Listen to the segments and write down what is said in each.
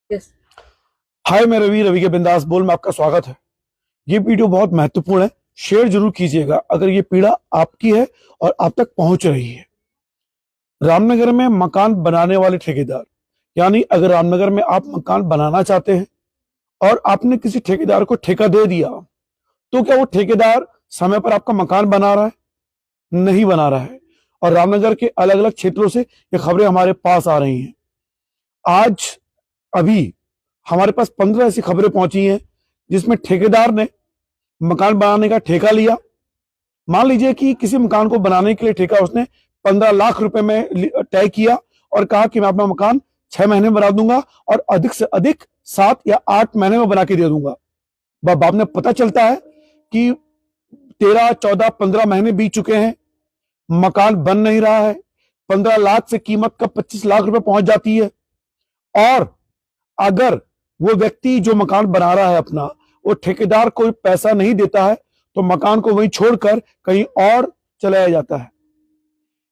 Yes. हाय, मैं रवि रवि के बिंदास बोल में आपका स्वागत है। ये वीडियो बहुत महत्वपूर्ण है, शेयर जरूर कीजिएगा अगर ये पीड़ा आपकी है और आप तक पहुंच रही है। रामनगर में मकान बनाने वाले ठेकेदार, यानी अगर रामनगर में आप मकान बनाना चाहते हैं और आपने किसी ठेकेदार को ठेका दे दिया, तो क्या वो ठेकेदार समय पर आपका मकान बना रहा है? नहीं बना रहा है। और रामनगर के अलग अलग क्षेत्रों से ये खबरें हमारे पास आ रही हैं। आज अभी हमारे पास 15 ऐसी खबरें पहुंची हैं जिसमें ठेकेदार ने मकान बनाने का ठेका लिया। मान लीजिए कि किसी मकान को बनाने के लिए ठेका उसने 15 लाख रुपए में तय किया और कहा कि मैं अपना मकान 6 महीने में बना दूंगा और अधिक से अधिक 7 या 8 महीने में बना के दे दूंगा। बाद में पता चलता है कि 13, 14, 15 महीने बीत चुके हैं, मकान बन नहीं रहा है। 15 लाख से कीमत का 25 लाख रुपए पहुंच जाती है। और अगर वो व्यक्ति जो मकान बना रहा है अपना, वो ठेकेदार को पैसा नहीं देता है तो मकान को वहीं छोड़कर कहीं और चलाया जाता है।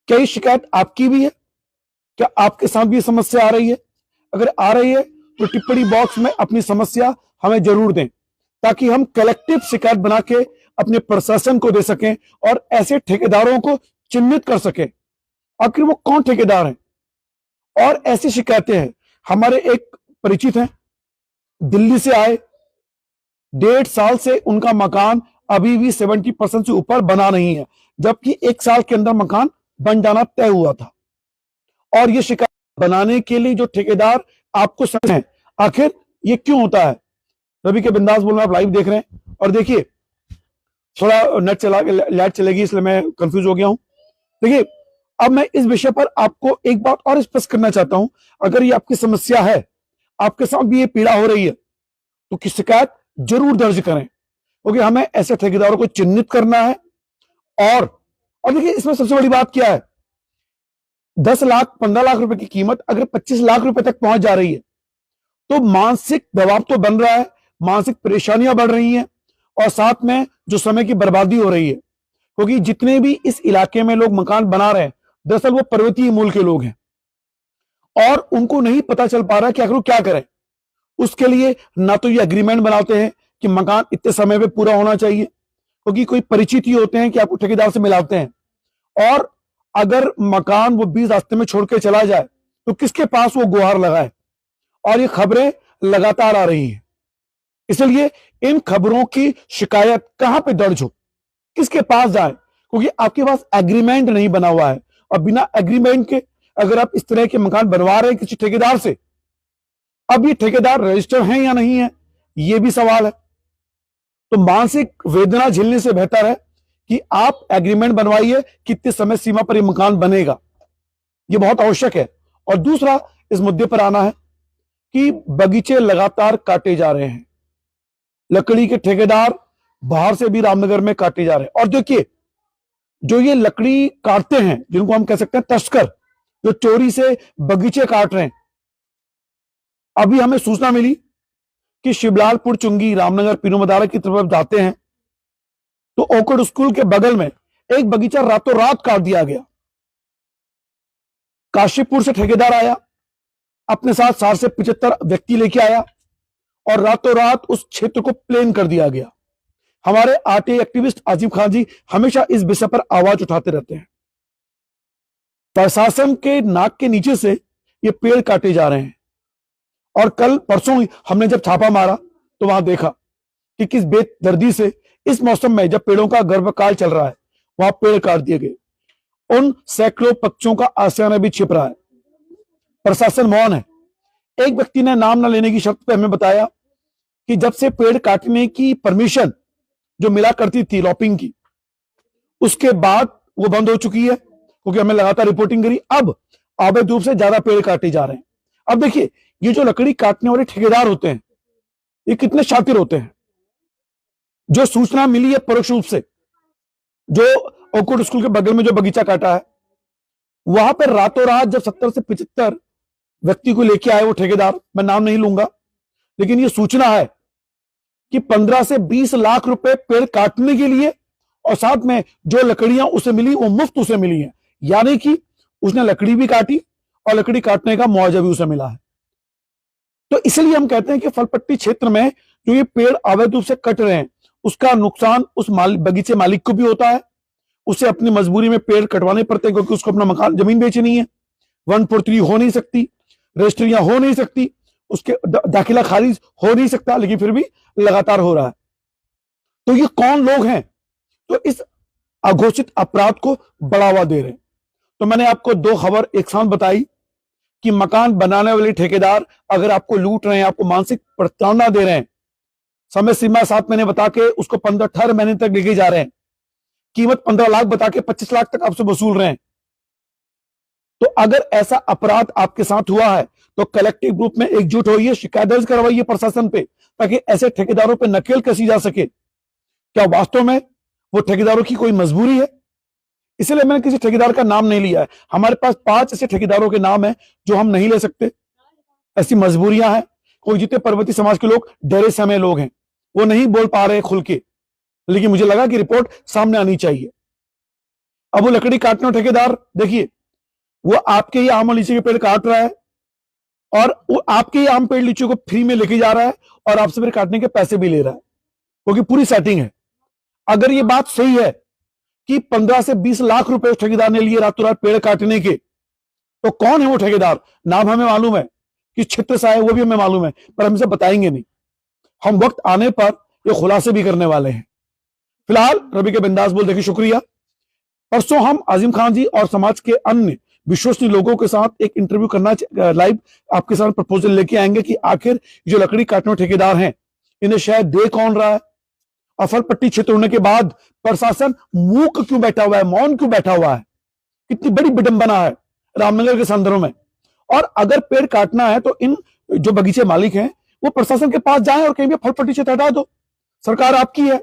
क्या ये शिकायत आपकी भी है? क्या आपके साथ भी समस्या आ रही है? अगर आ रही है तो टिप्पणी बॉक्स में अपनी समस्या हमें जरूर दें, ताकि हम कलेक्टिव शिकायत बना के अपने प्रशासन को दे सकें और ऐसे ठेकेदारों को चिन्हित कर सकें। आखिर वो कौन ठेकेदार हैं और ऐसी शिकायतें हैं। हमारे एक परिचित हैं, दिल्ली से आए, 1.5 साल से उनका मकान अभी भी 70% से ऊपर बना नहीं है, जबकि 1 साल के अंदर मकान बन जाना तय हुआ था। और ये शिकायत बनाने के लिए जो ठेकेदार आपको समझ है, आखिर ये क्यों होता है? रवि के बिंदास बोल में आप लाइव देख रहे हैं और देखिए, थोड़ा नेट चला लाइट चलेगी इसलिए मैं कंफ्यूज हो गया हूं। देखिए, अब मैं इस विषय पर आपको एक बात और स्पष्ट करना चाहता हूं। अगर ये आपकी समस्या है, आपके साथ भी ये पीड़ा हो रही है, तो की शिकायत जरूर दर्ज करें, क्योंकि हमें ऐसे ठेकेदारों को चिन्हित करना है। और देखिए, इसमें सबसे बड़ी बात क्या है, 10 लाख 15 लाख रुपए की कीमत अगर 25 लाख रुपए तक पहुंच जा रही है तो मानसिक दबाव तो बन रहा है, मानसिक परेशानियां बढ़ रही हैं और साथ में जो समय की बर्बादी हो रही है। क्योंकि जितने भी इस इलाके में लोग मकान बना रहे हैं, दरअसल वो पर्वतीय मूल के लोग हैं और उनको नहीं पता चल पा रहा है कि आखिर वो क्या करें। उसके लिए ना तो ये एग्रीमेंट बनाते हैं कि मकान इतने समय में पूरा होना चाहिए, क्योंकि कोई परिचित ही होते हैं कि आपको ठेकेदार से मिलाते हैं। और अगर मकान वो 20 रास्ते में छोड़ के चला जाए तो किसके पास वो गुहार लगाए? और ये खबरें लगातार आ रही हैं। इसलिए इन खबरों की शिकायत कहां पे दर्ज हो, किसके पास जाए? क्योंकि आपके पास एग्रीमेंट नहीं बना हुआ है और बिना एग्रीमेंट के अगर आप इस तरह के मकान बनवा रहे हैं किसी ठेकेदार से, अब ये ठेकेदार रजिस्टर हैं या नहीं है, ये भी सवाल है। तो मानसिक वेदना झेलने से बेहतर है कि आप एग्रीमेंट बनवाइए, कितने समय सीमा पर ये मकान बनेगा, ये बहुत आवश्यक है। और दूसरा, इस मुद्दे पर आना है कि बगीचे लगातार काटे जा रहे हैं। लकड़ी के ठेकेदार बाहर से भी रामनगर में काटे जा रहे हैं। और देखिए, जो ये लकड़ी काटते हैं, जिनको हम कह सकते हैं तस्कर, जो चोरी से बगीचे काट रहे हैं, अभी हमें सूचना मिली कि शिवलालपुर चुंगी रामनगर पीनू मदारा की तरफ जाते हैं तो ओकड़ स्कूल के बगल में एक बगीचा रातों रात काट दिया गया। काशीपुर से ठेकेदार आया, अपने साथ 60 से 75 व्यक्ति लेके आया और रातों रात उस क्षेत्र को प्लेन कर दिया गया। हमारे आरटीआई एक्टिविस्ट आजिम खान जी हमेशा इस विषय पर आवाज उठाते रहते हैं। प्रशासन के नाक के नीचे से ये पेड़ काटे जा रहे हैं। और कल परसों हमने जब छापा मारा तो वहां देखा कि किस बेदर्दी से इस मौसम में, जब पेड़ों का गर्भकाल चल रहा है, वहां पेड़ काट दिए गए। उन सैकड़ों पक्षियों का आशियाना भी छिप रहा है। प्रशासन मौन है। एक व्यक्ति ने नाम न लेने की शर्त पे हमें बताया कि जब से पेड़ काटने की परमिशन जो मिला करती थी लॉपिंग की, उसके बाद वो बंद हो चुकी है, क्योंकि हमें लगातार रिपोर्टिंग करी। अब अवैध रूप से ज्यादा पेड़ काटे जा रहे हैं। अब देखिए, ये जो लकड़ी काटने वाले ठेकेदार होते हैं, ये कितने शातिर होते हैं। जो सूचना मिली है परोक्ष रूप से, जो ओकड़ स्कूल के बगल में जो बगीचा काटा है, वहां पर रातों रात जब 70 से 75 व्यक्ति को लेके आए वो ठेकेदार, मैं नाम नहीं लूंगा, लेकिन ये सूचना है कि 15 से 20 लाख रुपए पेड़ काटने के लिए, और साथ में जो लकड़ियां उसे मिली वो मुफ्त उसे मिली हैं। यानी कि उसने लकड़ी भी काटी और लकड़ी काटने का मुआवजा भी उसे मिला है। तो इसलिए हम कहते हैं कि फलपट्टी क्षेत्र में जो ये पेड़ अवैध रूप से कट रहे हैं, उसका नुकसान उस बगीचे मालिक को भी होता है। उसे अपनी मजबूरी में पेड़ कटवाने पड़ते हैं क्योंकि उसको अपना मकान जमीन बेचनी है, 143 हो नहीं सकती, रजिस्ट्रियां हो नहीं सकती, उसके दाखिला खारिज हो नहीं सकता, लेकिन फिर भी लगातार हो रहा है। तो ये कौन लोग हैं तो इस अघोषित अपराध को बढ़ावा दे रहे हैं? तो मैंने आपको दो खबर एक साथ बताई कि मकान बनाने वाले ठेकेदार अगर आपको लूट रहे हैं, आपको मानसिक प्रताड़ना दे रहे हैं, समय सीमा 7 महीने बता के उसको 18 महीने तक लेके जा रहे हैं, कीमत 15 लाख बता के 25 लाख तक आपसे वसूल रहे हैं, तो अगर ऐसा अपराध आपके साथ हुआ है तो कलेक्टिव ग्रुप में एकजुट होइए, शिकायत दर्ज करवाइए प्रशासन पे, ताकि ऐसे ठेकेदारों पे नकेल कसी जा सके। क्या वास्तव में वो ठेकेदारों की कोई मजबूरी है? इसलिए मैंने किसी ठेकेदार का नाम नहीं लिया है। हमारे पास 5 ऐसे ठेकेदारों के नाम है जो हम नहीं ले सकते, ऐसी मजबूरियां हैं। कोई जितने पर्वतीय समाज के लोग डरे समय लोग हैं, वो नहीं बोल पा रहे खुल के, लेकिन मुझे लगा कि रिपोर्ट सामने आनी चाहिए। अब वो लकड़ी काटने ठेकेदार देखिए, वो आपके ही आम और लीची के पेड़ काट रहा है और वो आपके ही आम पेड़ लीची को फ्री में लेके जा रहा है और आपसे फिर काटने के पैसे भी ले रहा है, क्योंकि पूरी सेटिंग है। अगर ये बात सही है कि 15 से 20 लाख रुपए उस ठेकेदार ने लिए रातों रात पेड़ काटने के, तो कौन है वो ठेकेदार? नाम हमें मालूम है, किस क्षेत्र से है वो भी हमें मालूम है, पर हम इसे बताएंगे नहीं। हम वक्त आने पर ये खुलासे भी करने वाले हैं। फिलहाल रवि के बिंदास बोल देखिए, शुक्रिया। परसों हम आजिम खान जी और समाज के अन्य विश्वसनीय लोगों के साथ एक इंटरव्यू करना लाइव आपके साथ प्रपोजल लेके आएंगे कि आखिर जो लकड़ी काटने ठेकेदार हैं इन्हें शायद दे कौन रहा है, और फलपट्टी क्षेत्र होने के बाद प्रशासन मूक क्यों बैठा हुआ है, मौन क्यों बैठा हुआ है? कितनी बड़ी विडंबना है रामनगर के संदर्भ में। और अगर पेड़ काटना है तो इन जो बगीचे मालिक हैं वो प्रशासन के पास जाएं और कहीं भी फलपट्टी क्षेत्र हटा दो, सरकार आपकी है,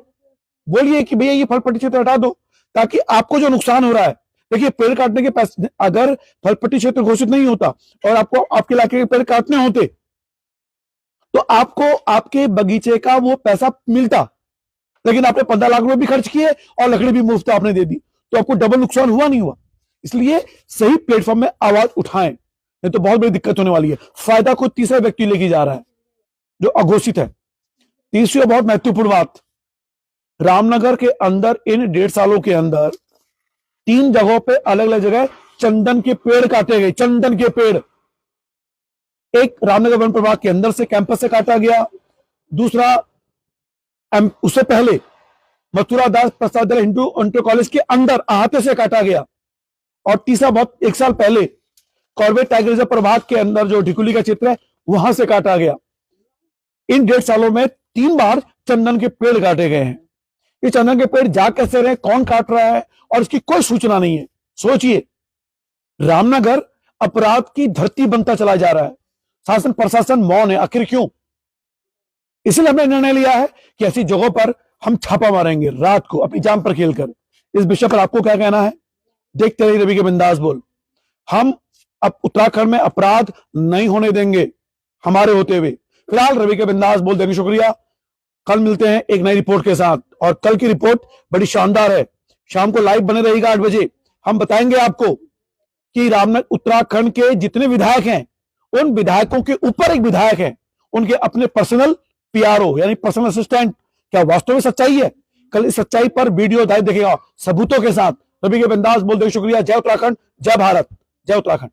बोलिए कि भैया ये फलपट्टी क्षेत्र हटा दो, ताकि आपको जो नुकसान हो रहा है, देखिए पेड़ काटने के पैसे अगर फलपट्टी क्षेत्र घोषित नहीं होता और आपको आपके इलाके के पेड़ काटने होते तो आपको आपके बगीचे का वो पैसा मिलता, लेकिन आपने 15 लाख रुपए भी खर्च किए और लकड़ी भी मुफ्त आपने दे दी, तो आपको डबल नुकसान हुआ नहीं हुआ? इसलिए सही प्लेटफॉर्म में आवाज उठाएं, नहीं तो बहुत बड़ी दिक्कत होने वाली है। फायदा कोई तीसरा व्यक्ति लेके जा रहा है जो अघोषित है। तीसरी और बहुत महत्वपूर्ण बात, रामनगर के अंदर इन 1.5 सालों के अंदर 3 जगहों पे अलग अलग जगह चंदन के पेड़ काटे गए। चंदन के पेड़, एक रामनगर वन प्रभाग के अंदर से कैंपस से काटा गया, दूसरा उससे पहले मथुरा दास प्रसाद हिंदू इंटर कॉलेज के अंदर अहाते से काटा गया, और तीसरा बहुत 1 साल पहले कॉर्बेट टाइगर रिजर्व प्रभाग के अंदर जो ढिकुली का क्षेत्र है वहां से काटा गया। इन 1.5 सालों में 3 बार चंदन के पेड़ काटे गए हैं। ये चंदन के पेड़ जा कैसे रहे, कौन काट रहा है, और इसकी कोई सूचना नहीं है। सोचिए, रामनगर अपराध की धरती बनता चला जा रहा है, शासन प्रशासन मौन है, आखिर क्यों? इसलिए हमने निर्णय लिया है कि ऐसी जगहों पर हम छापा मारेंगे रात को अपनी जान पर खेलकर। इस विषय पर आपको क्या कहना है? देखते रहिए रवि के बिंदास बोल। हम अब उत्तराखंड में अपराध नहीं होने देंगे हमारे होते हुए। फिलहाल रवि के बिंदास बोल देंगे, शुक्रिया। कल मिलते हैं एक नई रिपोर्ट के साथ, और कल की रिपोर्ट बड़ी शानदार है। शाम को लाइव बने रहिएगा 8 बजे। हम बताएंगे आपको कि रामनगर उत्तराखंड के जितने विधायक हैं, उन विधायकों के ऊपर एक विधायक है, उनके अपने पर्सनल पीआरओ यानी पर्सनल असिस्टेंट, क्या वास्तव में सच्चाई है? कल इस सच्चाई पर वीडियो लाइव देखेगा सबूतों के साथ। रवि के बिंदास बोल देंगे, शुक्रिया। जय उत्तराखंड, जय भारत, जय उत्तराखंड।